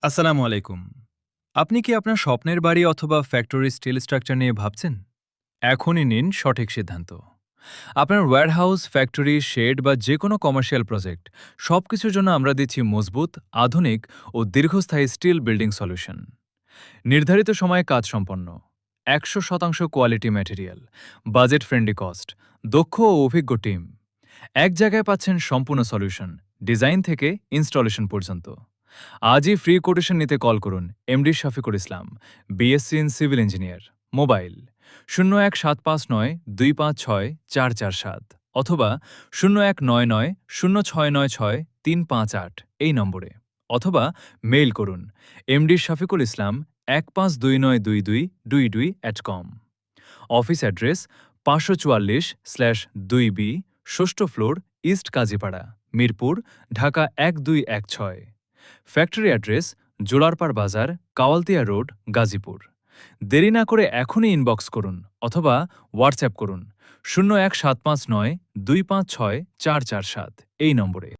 আসসালামু আলাইকুম। আপনি কি আপনার স্বপ্নের বাড়ি অথবা ফ্যাক্টরি স্টিল স্ট্রাকচার নিয়ে ভাবছেন? এখনই নিন সঠিক সিদ্ধান্ত। আপনার ওয়্যারহাউস, ফ্যাক্টরি, শেড বা যে কোনো কমার্শিয়াল প্রজেক্ট সবকিছুর জন্য আমরা দিচ্ছি মজবুত, আধুনিক ও দীর্ঘস্থায়ী স্টিল বিল্ডিং সলিউশন। নির্ধারিত সময়ে কাজ সম্পন্ন, ১০০% quality material, budget friendly cost, দক্ষ ও অভিজ্ঞ টিম। এক জায়গায় পাচ্ছেন সম্পূর্ণ সলিউশন, ডিজাইন থেকে ইনস্টলেশন পর্যন্ত। আজই ফ্রি কোটেশন নিতে কল করুন MD Shafiqul Islam, BSc in civil engineer. Mobile ০১৭৫৯ ২৫৬ ৪৪৭ অথবা ০১৯৯৯ ০৬৯৬ ৩৫৮ এই নম্বরে, অথবা মেইল করুন এমডি শফিকুল ইসলাম ১৫২৯২২22@com। অফিস অ্যাড্রেস ৫৪৪/২বি, ষষ্ঠ floor, east Kazipara, Mirpur, Dhaka ১২১৬। Factory address Jolarpar Bazar, Kawaltia road, Gazipur. দেরি না করে এখনই ইনবক্স করুন অথবা হোয়াটসঅ্যাপ করুন ০১৭৫৯ ২৫৬ ৪৪৭ এই নম্বরে।